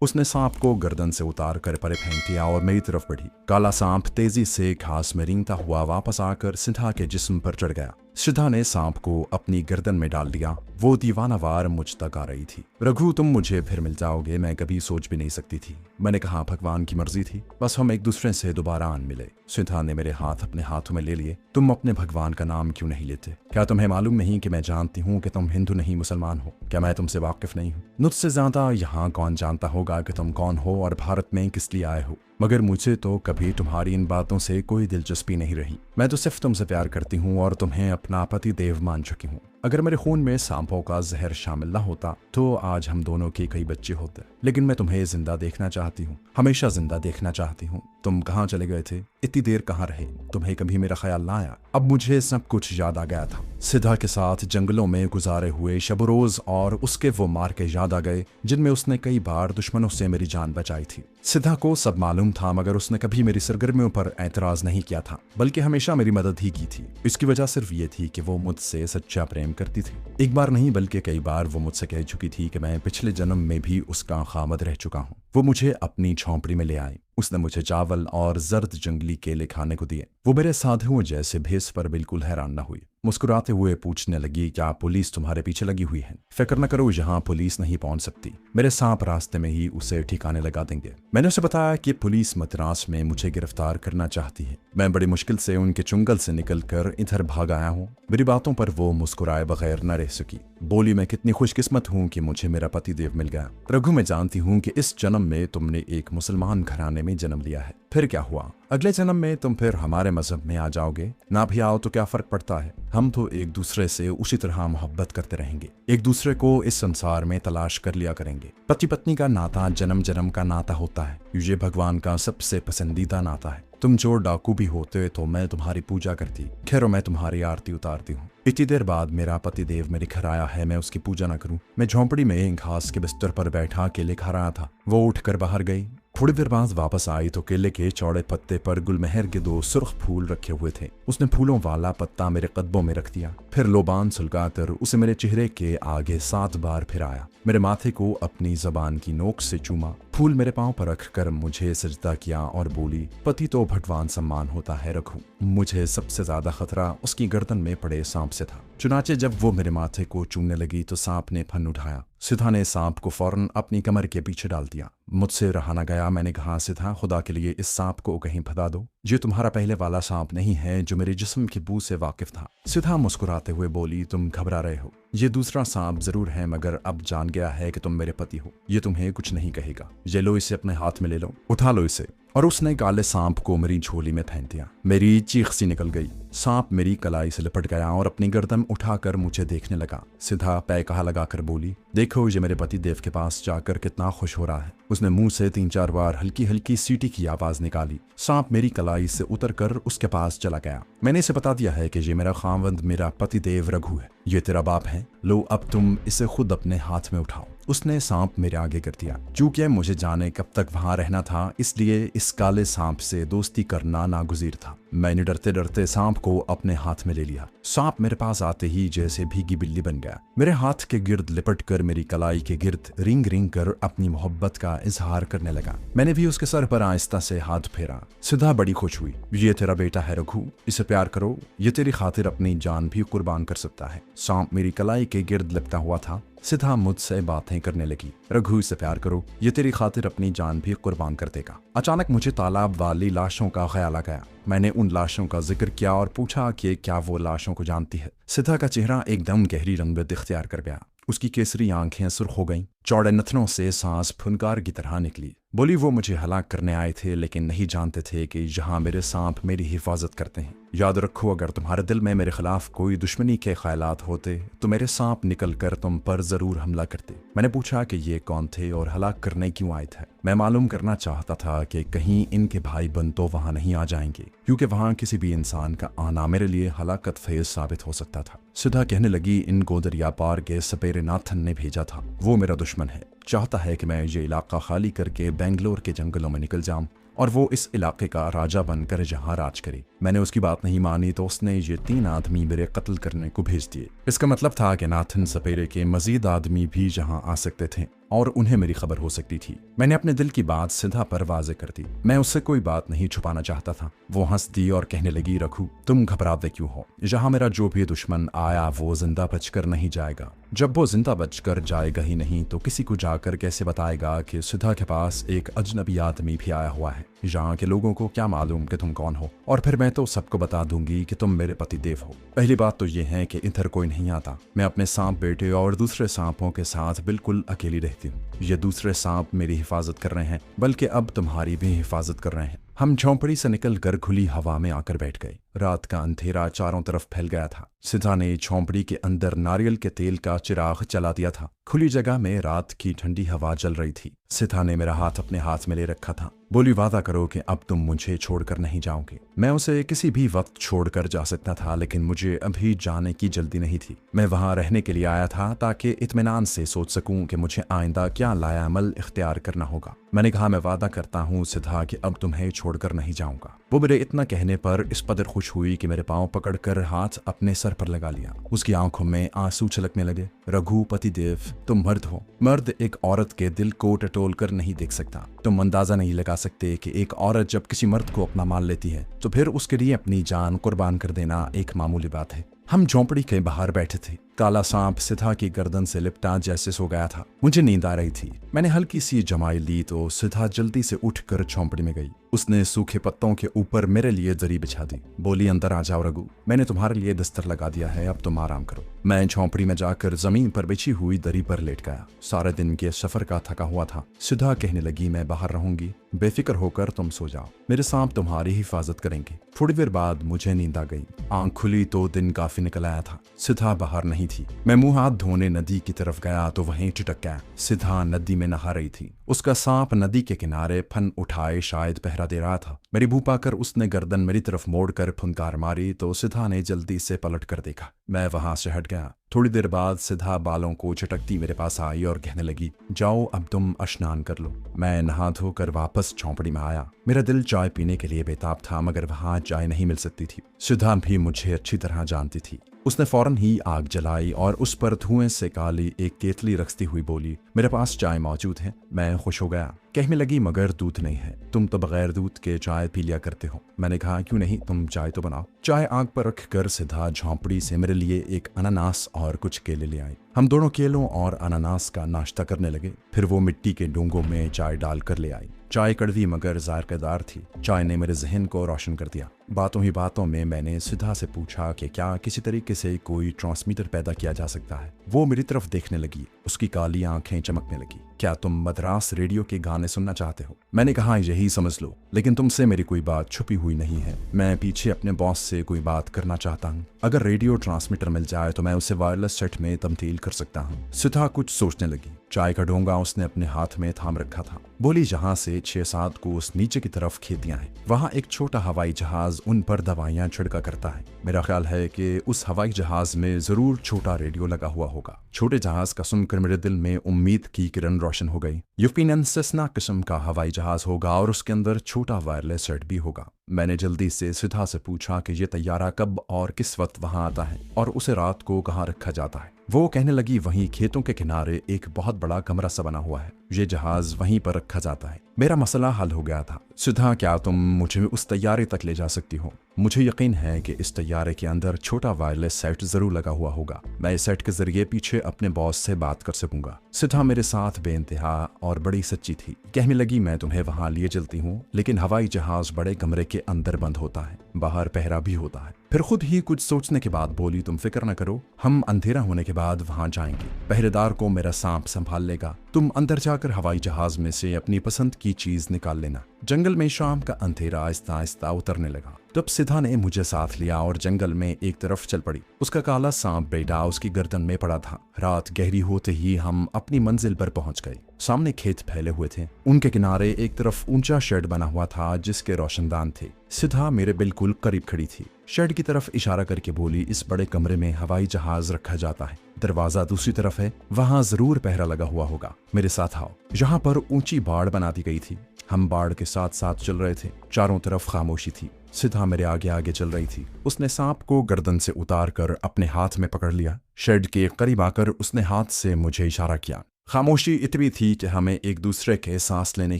उसने सांप को गर्दन से उतार कर परे फेंक दिया और मेरी तरफ बढ़ी। काला सांप तेजी से घास में रेंगता हुआ वापस आकर सिद्धा के जिस्म पर चढ़ गया। सिद्धा ने सांप को अपनी गर्दन में डाल दिया। वो दीवानावार मुझ तक आ रही थी। रघु, तुम मुझे फिर मिल जाओगे, मैं कभी सोच भी नहीं सकती थी। मैंने कहा, भगवान की मर्जी थी, बस हम एक दूसरे से दोबारा आन मिले। सिद्धा ने मेरे हाथ अपने हाथों में ले लिए। तुम अपने भगवान का नाम क्यों नहीं लेते? क्या तुम्हें मालूम नहीं कि मैं जानती हूँ कि तुम हिंदू नहीं मुसलमान हो? क्या मैं तुमसे वाकिफ नहीं हूँ? मुझसे ज्यादा यहाँ कौन जानता होगा कि तुम कौन हो और भारत में किस लिए आए हो? मगर मुझे तो कभी तुम्हारी इन बातों से कोई दिलचस्पी नहीं रही। मैं तो सिर्फ तुमसे प्यार करती हूँ और तुम्हें अपना पति देव मान चुकी हूँ। अगर मेरे खून में सांपों का जहर शामिल न होता तो आज हम दोनों के कई बच्चे होते। लेकिन मैं तुम्हें जिंदा देखना चाहती हूँ, हमेशा जिंदा देखना चाहती हूँ। तुम कहाँ चले गए थे? इतनी देर कहाँ रहे? तुम्हें कभी मेरा ख्याल ना आया? अब मुझे सब कुछ याद आ गया था। सिद्धा के साथ जंगलों में गुजारे हुए शब रोज और उसके वो मार के याद आ गए जिनमें उसने कई बार दुश्मनों से मेरी जान बचाई थी। सिद्धा को सब मालूम था, मगर उसने कभी मेरी सरगर्मियों पर एतराज नहीं किया था, बल्कि हमेशा मेरी मदद ही की थी। इसकी वजह सिर्फ ये थी कि वो मुझसे सच्चा प्रेम करती थी। एक बार नहीं बल्कि कई बार वो मुझसे कह चुकी थी कि मैं पिछले जन्म में भी उसका खामद रह चुका हूँ। वो मुझे अपनी झोंपड़ी में ले आई। उसने मुझे चावल और जर्द जंगली केले खाने को दिए। वो मेरे साधुओं जैसे भेस पर बिल्कुल हैरान न हुई। मुस्कुराते हुए पूछने लगी, क्या पुलिस तुम्हारे पीछे लगी हुई है? फिक्र न करो, यहाँ पुलिस नहीं पहुंच सकती। मेरे सांप रास्ते में ही उसे ठिकाने लगा देंगे। मैंने उसे बताया कि पुलिस मद्रास में मुझे गिरफ्तार करना चाहती है। मैं बड़ी मुश्किल से उनके चुंगल से निकलकर इधर भाग आया हूँ। मेरी बातों पर वो मुस्कुराए बगैर न रह सकी। बोली, मैं कितनी खुशकिस्मत हूँ कि मुझे मेरा पति देव मिल गया। रघु, मैं जानती हूँ कि इस जन्म में तुमने एक मुसलमान घराने में जन्म लिया है। फिर क्या हुआ? अगले जन्म में तुम फिर हमारे मजहब में आ जाओगे। ना भी आओ तो क्या फर्क पड़ता है? हम तो एक दूसरे से उसी तरह मोहब्बत करते रहेंगे। एक दूसरे को इस संसार में तलाश कर लिया करेंगे। पति पत्नी का नाता जन्म जन्म का नाता होता है। ये भगवान का सबसे पसंदीदा नाता है। तुम जो डाकू भी होते तो मैं तुम्हारी पूजा करती। खैर, मैं तुम्हारी आरती उतारती हूँ। इतनी देर बाद मेरा पति देव मेरे घर आया है, मैं उसकी पूजा न करूं? मैं झोंपड़ी में घास के बिस्तर पर बैठा केले खा रहा था। वो उठकर बाहर गई। थोड़ी देर बाद वापस आई तो केले के चौड़े पत्ते पर गुलमहर के 2 सुर्ख फूल रखे हुए थे। उसने फूलों वाला पत्ता मेरे कदमों में रख दिया। फिर लोबान सुलगाकर उसे मेरे चेहरे के आगे 7 बार फिराया। मेरे माथे को अपनी जबान की नोक से चूमा। फूल मेरे पांव पर रखकर मुझे सजदा किया और बोली, पति तो भगवान सम्मान होता है रघु। मुझे सबसे ज्यादा खतरा उसकी गर्दन में पड़े सांप से था। चुनाचे जब वो मेरे माथे को चूमने लगी तो सांप ने फन उठाया। सिद्धा ने सांप को फौरन अपनी कमर के पीछे डाल दिया। मुझसे रहा न गया। मैंने कहा, सिद्धा, खुदा के लिए इस सांप को कहीं फंसा दो। ये तुम्हारा पहले वाला सांप नहीं है जो मेरे जिस्म की बू से वाकिफ था। सिद्धा मुस्कुराते हुए बोली, तुम घबरा रहे हो। ये दूसरा सांप जरूर है, मगर अब जान गया है कि तुम मेरे पति हो। ये तुम्हें कुछ नहीं कहेगा। ये लो, इसे अपने हाथ में ले लो, उठा लो इसे। और उसने काले सांप को मेरी झोली में फेंक दिया। मेरी चीख सी निकल गई। सांप मेरी कलाई से लिपट गया और अपनी गर्दन उठाकर मुझे देखने लगा। सिद्धा पैकहा लगाकर बोली, देखो ये मेरे पति देव के पास जाकर कितना खुश हो रहा है। उसने मुंह से 3-4 बार हल्की हल्की सीटी की आवाज निकाली। सांप मेरी कलाई से उतरकर उसके पास चला गया। मैंने इसे बता दिया है कि ये मेरा खावंद मेरा पति देव रघु है। ये तेरा बाप है। लो, अब तुम इसे खुद अपने हाथ में उठाओ। उसने सांप मेरे आगे कर दिया। चूंकि मुझे जाने कब तक वहां रहना था, इसलिए इस काले सांप से दोस्ती करना नागुज़ीर था। मैंने डरते डरते सांप को अपने हाथ में ले लिया। सांप मेरे पास आते ही जैसे भीगी बिल्ली बन गया। मेरे हाथ के गिर्द लिपट कर मेरी कलाई के गिर्द रिंग रिंग कर अपनी मोहब्बत का इजहार करने लगा। मैंने भी उसके सर पर आहिस्ता से हाथ फेरा। सिद्धा बड़ी खुश हुई। ये तेरा बेटा है रघु, इसे प्यार करो। ये तेरी खातिर अपनी जान भी कुर्बान कर सकता है। सांप मेरी कलाई के गिर्द लिपटा हुआ था। सिद्धा मुझसे बातें करने लगी। रघु, इसे प्यार करो, ये तेरी खातिर अपनी जान भी कुर्बान कर देगा। अचानक मुझे तालाब वाली लाशों का ख्याल आ गया। मैंने उन लाशों का जिक्र किया और पूछा कि क्या वो लाशों को जानती है। सिद्धा का चेहरा एकदम गहरी रंगत इख्तियार कर गया। उसकी केसरी आंखें सुर्ख हो गईं। चौड़े नथनों से सांस फुनकार की तरह निकली। बोली, वो मुझे हलाक करने आए थे, लेकिन नहीं जानते थे कि यहाँ मेरे सांप मेरी हिफाजत करते हैं। याद रखो, अगर तुम्हारे दिल में मेरे खिलाफ कोई दुश्मनी के ख्यालात होते तो मेरे सांप निकल कर तुम पर जरूर हमला करते। मैंने पूछा कि ये कौन थे और हलाक करने क्यों आए थे। मैं मालूम करना चाहता था कि कहीं इनके भाई बंद तो वहां नहीं आ जाएंगे, क्योंकि वहां किसी भी इंसान का आना मेरे लिए हलाकत फेज साबित हो सकता था। सिद्धा कहने लगी, इनको दरिया पार के सपेरे नाथन ने भेजा था। वो मेरा दुश्मन है, चाहता है कि मैं ये इलाका खाली करके बेंगलोर के जंगलों में निकल जाऊं और वो इस इलाके का राजा बनकर जहां राज करे। मैंने उसकी बात नहीं मानी तो उसने ये 3 आदमी मेरे कत्ल करने को भेज दिए। इसका मतलब था कि नाथन सपेरे के मजीद आदमी भी जहां आ सकते थे। और उन्हें मेरी खबर हो सकती थी। मैंने अपने दिल की बात सिद्धा पर वाजे कर दी। मैं उससे कोई बात नहीं छुपाना चाहता था। वो हंस दी और कहने लगी, रघु तुम घबराते क्यों हो? यहाँ मेरा जो भी दुश्मन आया वो जिंदा बचकर नहीं जाएगा। जब वो जिंदा बचकर जाएगा ही नहीं तो किसी को जाकर कैसे बताएगा कि सुधा के पास एक अजनबी आदमी भी आया हुआ है? यहाँ के लोगों को क्या मालूम कि तुम कौन हो? और फिर मैं तो सबको बता दूंगी कि तुम मेरे पति देव हो। पहली बात तो ये है कि इधर कोई नहीं आता। मैं अपने सांप बेटे और दूसरे सांपों के साथ बिल्कुल अकेली रहती हूँ। ये दूसरे सांप मेरी हिफाजत कर रहे हैं, बल्कि अब तुम्हारी भी हिफाजत कर रहे हैं। हम झोंपड़ी से निकलकर खुली हवा में आकर बैठ गए। रात का अंधेरा चारों तरफ फैल गया था। सिद्धा ने झोंपड़ी के अंदर नारियल के तेल का चिराग जला दिया था। खुली जगह में रात की ठंडी हवा चल रही थी। सिद्धा ने मेरा हाथ अपने हाथ में ले रखा था। बोली, वादा करो कि अब तुम मुझे छोड़कर नहीं जाओगे। मैं उसे किसी भी वक्त छोड़कर जा सकता था, लेकिन मुझे अभी जाने की जल्दी नहीं थी। मैं वहां रहने के लिए आया था ताकि इत्मीनान से सोच सकूं कि मुझे आइंदा क्या लायामल इख्तियार करना होगा। मैंने कहा, मैं वादा करता हूँ सिद्धा कि अब तुम्हें छोड़कर नहीं जाऊंगा। वो मेरे इतना कहने पर इस कदर खुश हुई कि मेरे पांव पकड़कर हाथ अपने सर पर लगा लिया। उसकी आंखों में आंसू छलकने लगे। रघु पति देव, तुम मर्द हो। मर्द एक औरत के दिल को टटोल कर नहीं देख सकता। तुम अंदाजा नहीं लगा सकते कि एक औरत जब किसी मर्द को अपना मान लेती है तो फिर उसके लिए अपनी जान कुर्बान कर देना एक मामूली बात है। हम झोंपड़ी के बाहर बैठे थे। काला सांप सिद्धा की गर्दन से लिपटा जैसे सो गया था। मुझे नींद आ रही थी। मैंने हल्की सी जमाई ली तो सिद्धा जल्दी से उठकर झोंपड़ी में गई। उसने सूखे पत्तों के ऊपर मेरे लिए दरी बिछा दी। बोली, अंदर आ जाओ रघु, मैंने तुम्हारे लिए बिस्तर लगा दिया है, अब तुम आराम करो। मैं झोंपड़ी में जाकर जमीन पर बिछी हुई दरी पर लेट गया। सारे दिन के सफर का थका हुआ था। सिद्धा कहने लगी, मैं बाहर रहूंगी, बेफिक्र होकर तुम सो जाओ, मेरे सांप तुम्हारी हिफाजत करेंगे। थोड़ी देर बाद मुझे नींद आ गई। आंख खुली तो दिन काफी निकल आया था। सिद्धा बाहर नहीं थी। मैं मुंह हाथ धोने नदी की तरफ गया तो वहीं टिटक गया। सिद्धा नदी में नहा रही थी। उसका सांप नदी के किनारे फन उठाए शायद पहरा दे रहा था। मेरी भू पाकर उसने गर्दन मेरी तरफ मोड़कर फुनकार मारी तो सिद्धा ने जल्दी से पलट कर देखा। मैं वहां से हट गया। थोड़ी देर बाद सिद्धा बालों को झटकती मेरे पास आई और कहने लगी, जाओ अब तुम स्नान कर लो। मैं नहा धोकर वापस झोंपड़ी में आया। मेरा दिल चाय पीने के लिए बेताब था, मगर वहां चाय नहीं मिल सकती थी। सिद्धा भी मुझे अच्छी तरह जानती थी। उसने फौरन ही आग जलाई और उस पर धुएं से काली एक केतली रखती हुई बोली, मेरे पास चाय मौजूद है। मैं खुश हो गया। कहने लगी, मगर दूध नहीं है, तुम तो बगैर दूध के चाय पी लिया करते हो। मैंने कहा, क्यों नहीं, तुम चाय तो बनाओ। चाय आग पर रखकर सिद्धा झोंपड़ी से मेरे लिए एक अनानास और कुछ केले ले आई। हम दोनों केलों और अनानास का नाश्ता करने लगे। फिर वो मिट्टी के डोंगों में चाय डालकर ले आई। चाय कड़वी मगर जायकेदार थी। चाय ने मेरे जहन को रोशन कर दिया। बातों ही बातों में मैंने सिद्धा से पूछा कि क्या किसी तरीके से कोई ट्रांसमीटर पैदा किया जा सकता है। वो मेरी तरफ देखने लगी। उसकी काली आंखें चमकने लगी। क्या तुम मद्रास रेडियो के गाने सुनना चाहते हो? मैंने कहा, यही समझ लो, लेकिन तुमसे मेरी कोई बात छुपी हुई नहीं है। मैं पीछे अपने बॉस से कोई बात करना चाहता हूँ। अगर रेडियो ट्रांसमीटर मिल जाए तो मैं उसे वायरलेस सेट में तब्दील कर सकता हूँ। सिद्धा कुछ सोचने लगी। चाय का डोंगा उसने अपने हाथ में थाम रखा था। बोली, जहाँ से 6-7 कोस नीचे की तरफ खेतियां हैं, वहाँ एक छोटा हवाई जहाज उन पर दवाइयां छिड़का करता है। मेरा ख्याल है कि उस हवाई जहाज में जरूर छोटा रेडियो लगा हुआ होगा। छोटे जहाज का सुनकर मेरे दिल में उम्मीद की किरण रोशन हो गई। यकीनन सेस्ना किस्म का हवाई जहाज होगा और उसके अंदर छोटा वायरलेस सेट भी होगा। मैंने जल्दी से सिद्धा से पूछा कि यह तैयारा कब और किस वक्त वहां आता है और उसे रात को कहाँ रखा जाता है। वो कहने लगी, वहीं खेतों के किनारे एक बहुत बड़ा कमरा सा बना हुआ है। ये जहाज वहीं पर रखा जाता है। मेरा मसला हल हो गया था। सिद्धा, क्या तुम मुझे उस तैयारे तक ले जा सकती हो? मुझे यकीन है कि इस तैयारे के अंदर छोटा वायरलेस सेट जरूर लगा हुआ होगा। मैं इस सेट के जरिए पीछे अपने बॉस से बात कर सकूंगा। सिद्धा मेरे साथ बेइंतहा और बड़ी सच्ची थी। कहने लगी, मैं तुम्हें वहां लिए चलती हूँ, लेकिन हवाई जहाज बड़े कमरे के अंदर बंद होता है, बाहर पहरा भी होता है। फिर खुद ही कुछ सोचने के बाद बोली, तुम फिक्र न करो, हम अंधेरा होने के बाद वहां जाएंगे। पहरेदार को मेरा सांप संभाल लेगा। तुम अंदर जाकर हवाई जहाज में से अपनी पसंद की चीज निकाल लेना। जंगल में शाम का अंधेरा आहिस्ता आहिस्ता उतरने लगा। तब सिद्धा ने मुझे साथ लिया और जंगल में एक तरफ चल पड़ी। उसका काला सांप बेटा उसकी गर्दन में पड़ा था। रात गहरी होते ही हम अपनी मंजिल पर पहुंच गए। सामने खेत फैले हुए थे। उनके किनारे एक तरफ ऊंचा शेड बना हुआ था जिसके रोशनदान थे। सिद्धा मेरे बिल्कुल करीब खड़ी थी। शेड की तरफ इशारा करके बोली, इस बड़े कमरे में हवाई जहाज रखा जाता है। दरवाजा दूसरी तरफ है, वहां जरूर पहरा लगा हुआ होगा। मेरे साथ आओ। यहाँ पर ऊंची बाड़ बना दी गई थी। हम बाड़ के साथ साथ चल रहे थे। चारों तरफ खामोशी थी। सिद्धा मेरे आगे आगे चल रही थी। उसने सांप को गर्दन से उतार कर अपने हाथ में पकड़ लिया। शेड के करीब आकर उसने हाथ से मुझे इशारा किया। खामोशी इतनी थी कि हमें एक दूसरे के सांस लेने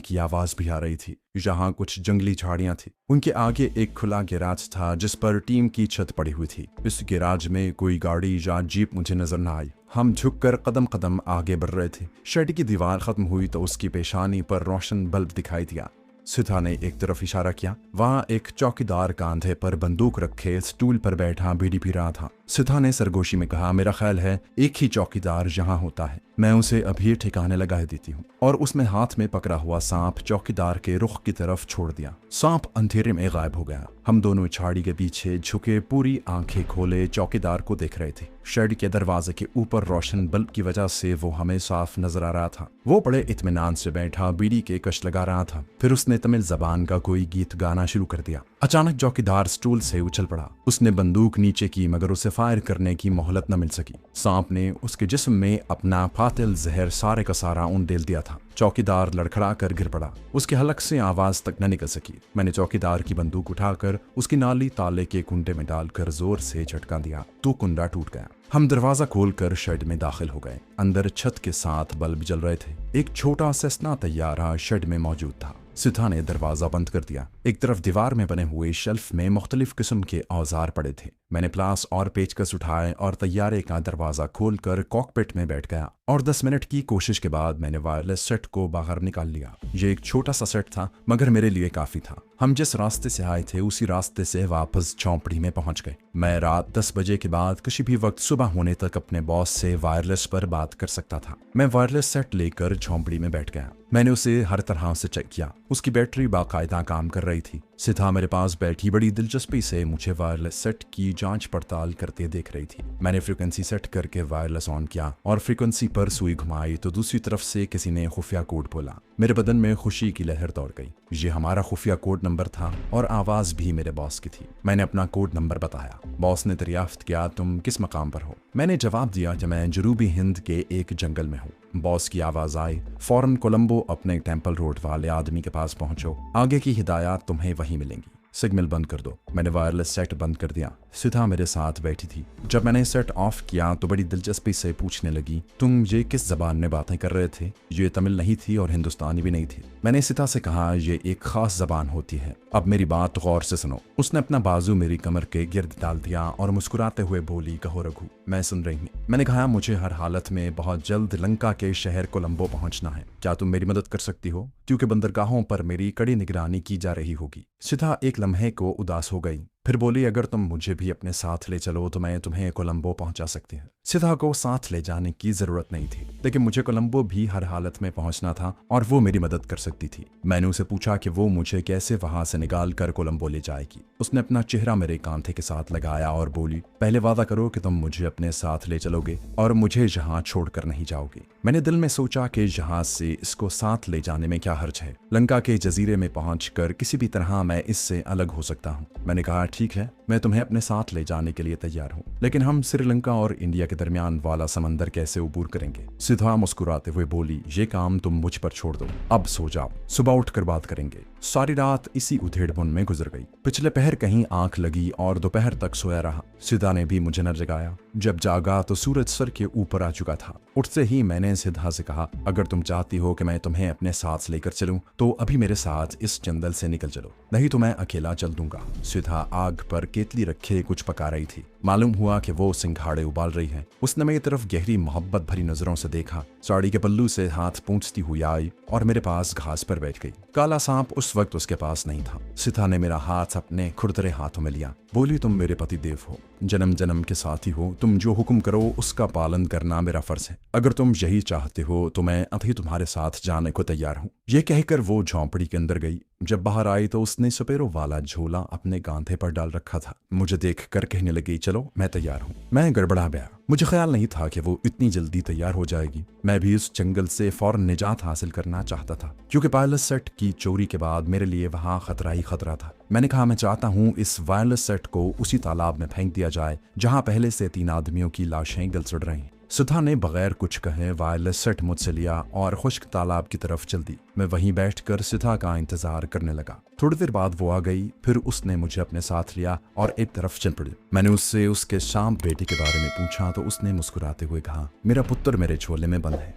की आवाज भी आ रही थी। यहाँ कुछ जंगली झाड़ियां थी। उनके आगे एक खुला गैराज था जिस पर टीम की छत पड़ी हुई थी। इस गैराज में कोई गाड़ी या जीप मुझे नजर न आई। हम झुककर कदम कदम आगे बढ़ रहे थे। शेड की दीवार खत्म हुई तो उसकी पेशानी पर रोशन बल्ब दिखाई दिया। सुधा ने एक तरफ इशारा किया। वहां एक चौकीदार कांधे पर बंदूक रखे स्टूल पर बैठा बीड़ी पी रहा था। सुधा ने सरगोशी में कहा, मेरा ख्याल है एक ही चौकीदार यहाँ होता है। मैं उसे अभी ठिकाने लगा देती हूँ। और उसने हाथ में पकड़ा हुआ सांप चौकीदार के रुख की तरफ छोड़ दिया। सांप अंधेरे में गायब हो गया। हम दोनों झाड़ी के पीछे झुके पूरी आंखें खोले चौकीदार को देख रहे थे। शेड के दरवाजे के ऊपर रोशन बल्ब की वजह से वो हमें साफ नजर आ रहा था। वो बड़े इत्मीनान से बैठा बीड़ी के कश लगा रहा था। फिर उसने तमिल जबान का कोई गीत गाना शुरू कर दिया। अचानक चौकीदार स्टूल से उछल पड़ा। उसने बंदूक नीचे की मगर उसे फायर करने की मोहलत न मिल सकी। सांप ने उसके जिस्म में अपना फातिल जहर सारे का सारा उंडेल दिया था। चौकीदार लड़खड़ा कर गिर पड़ा। उसके हलक से आवाज तक न निकल सकी। मैंने चौकीदार की बंदूक उठाकर उसकी नाली ताले के कुंडे में डालकर जोर से झटका दिया तो कुंडा टूट गया। हम दरवाजा खोलकर शेड में दाखिल हो गए। अंदर छत के साथ बल्ब जल रहे थे। एक छोटा सेस्ना तैयारा शेड में मौजूद था। सुधा ने दरवाजा बंद कर दिया। एक तरफ दीवार में बने हुए शेल्फ में मुख्तलिफ किस्म के औजार पड़े थे। मैंने प्लास और पेचकस उठाए और तैयारे का दरवाजा खोलकर कॉकपिट में बैठ गया और 10 मिनट की कोशिश के बाद मैंने वायरलेस सेट को बाहर निकाल लिया। ये एक छोटा सा सेट था मगर मेरे लिए काफी था। हम जिस रास्ते से आए थे उसी रास्ते से वापस झोंपड़ी में पहुंच गए। मैं रात 10 बजे के बाद किसी भी वक्त सुबह होने तक अपने बॉस से वायरलेस पर बात कर सकता था। मैं वायरलेस सेट लेकर झोंपड़ी में बैठ गया। मैंने उसे हर तरह से चेक किया। उसकी बैटरी बाकायदा काम कर रही थी। सिथा मेरे पास बैठी बड़ी दिलचस्पी से मुझे वायरलेस सेट की जांच पड़ताल करते देख रही थी। मैंने फ्रीक्वेंसी सेट करके वायरलेस ऑन किया और फ्रीक्वेंसी पर सुई घुमाई तो दूसरी तरफ से किसी ने खुफिया कोड बोला। मेरे बदन में खुशी की लहर दौड़ गई। ये हमारा खुफिया कोड नंबर था और आवाज भी मेरे बॉस की थी। मैंने अपना कोड नंबर बताया। बॉस ने दरियाफ्त किया, तुम किस मकाम पर हो? मैंने जवाब दिया कि मैं जनूबी हिंद के एक जंगल में हूँ। बॉस की आवाज आई, फौरन कोलंबो अपने टेम्पल रोड वाले आदमी के पास पहुंचो। आगे की हिदायत तुम्हें वहीं मिलेंगी। सिग्नल बंद कर दो। मैंने वायरलेस सेट बंद कर दिया। सुधा मेरे साथ बैठी थी। जब मैंने सेट ऑफ किया तो बड़ी दिलचस्पी से पूछने लगी, तुम ये किस जबान में बातें कर रहे थे? ये तमिल नहीं थी और हिंदुस्तानी भी नहीं थी। मैंने सिता से कहा, ये एक खास जबान होती है। अब मेरी बात गौर से सुनो। उसने अपना बाजू मेरी कमर के गिर्द डाल दिया और मुस्कुराते हुए बोली, कहो रघु, मैं सुन रही हूँ। मैंने कहा, मुझे हर हालत में बहुत जल्द लंका के शहर कोलंबो पहुंचना है। क्या तुम मेरी मदद कर सकती हो? क्योंकि बंदरगाहों पर मेरी कड़ी निगरानी की जा रही होगी। सिता एक लम्हे को उदास हो गई। फिर बोली, अगर तुम मुझे भी अपने साथ ले चलो तो मैं तुम्हें कोलंबो पहुंचा सकती हूँ। सिता को साथ ले जाने की जरूरत नहीं थी, लेकिन मुझे कोलंबो भी हर हालत में पहुंचना था और वो मेरी मदद कर सकती थी। मैंने उसे पूछा कि वो मुझे कैसे वहां से निकाल कर कोलंबो ले जाएगी। उसने अपना चेहरा मेरे कांधे के साथ लगाया और बोली, पहले वादा करो कि तुम मुझे अपने साथ ले चलोगे और मुझे यहाँ छोड़कर नहीं जाओगे। मैंने दिल में सोचा कि जहाज से इसको साथ ले जाने में क्या हर्ज है। लंका के जजीरे में पहुंचकर किसी भी तरह मैं इससे अलग हो सकता हूँ। मैंने कहा, ठीक है, मैं तुम्हें अपने साथ ले जाने के लिए तैयार हूँ, लेकिन हम श्रीलंका और इंडिया के दरमियान वाला समंदर कैसे अबूर करेंगे? सिधा मुस्कुराते हुए बोली, ये काम तुम मुझ पर छोड़ दो। अब सो जाओ, सुबह उठकर बात करेंगे। सारी रात इसी उधेड़बुन में गुजर गई। पिछले पहर कहीं आंख लगी और दोपहर तक सोया रहा। सिधा ने भी मुझे न जगाया। जब जागा तो सूरज सर के ऊपर आ चुका था। उठते ही मैंने सिधा से कहा, अगर तुम चाहती हो कि मैं तुम्हें अपने साथ लेकर चलूं तो अभी मेरे साथ इस जंगल से निकल चलो, नहीं तो मैं अकेला चल दूंगा। सिधा आग पर केतली रखे कुछ पका रही थी। मालूम हुआ कि वो सिंघाड़े उबाल रही है। उसने मेरी तरफ गहरी मोहब्बत भरी नजरों से देखा। साड़ी के पल्लू से हाथ पूंछती हुई आई और मेरे पास घास पर बैठ गई। काला सांप उस वक्त उसके पास नहीं था। सिथा ने मेरा हाथ अपने खुरदरे हाथों में लिया। बोली, तुम मेरे पति देव हो, जन्म जन्म के साथी हो। तुम जो हुक्म करो उसका पालन करना मेरा फर्ज है। अगर तुम यही चाहते हो तो मैं अभी तुम्हारे साथ जाने को तैयार हूँ। ये कहकर वो झोंपड़ी के अंदर गई। जब बाहर आई तो उसने सपेरों वाला झोला अपने कांधे पर डाल रखा था। मुझे देखकर कहने लगी, चलो मैं तैयार हूँ। मैं गड़बड़ा गया। मुझे ख्याल नहीं था कि वो इतनी जल्दी तैयार हो जाएगी। मैं भी उस जंगल से फौरन निजात हासिल करना चाहता था, क्योंकि वायरलेस सेट की चोरी के बाद मेरे लिए वहाँ खतरा ही खतरा था। मैंने कहा, मैं चाहता हूँ इस वायरलेस सेट को उसी तालाब में फेंक दिया जाए जहाँ पहले से 3 आदमियों की लाशें गलसड़ रही हैं। सुधा ने बगैर कुछ कहे वायरलेस सेट मुझसे लिया और खुश्क तालाब की तरफ चल दी। मैं वहीं बैठकर सुधा का इंतजार करने लगा। थोड़ी देर बाद वो आ गई। फिर उसने मुझे अपने साथ लिया और एक तरफ चल पड़ी। मैंने उससे उसके शाम बेटी के बारे में पूछा तो उसने मुस्कुराते हुए कहा, मेरा पुत्र मेरे झोले में बंद है।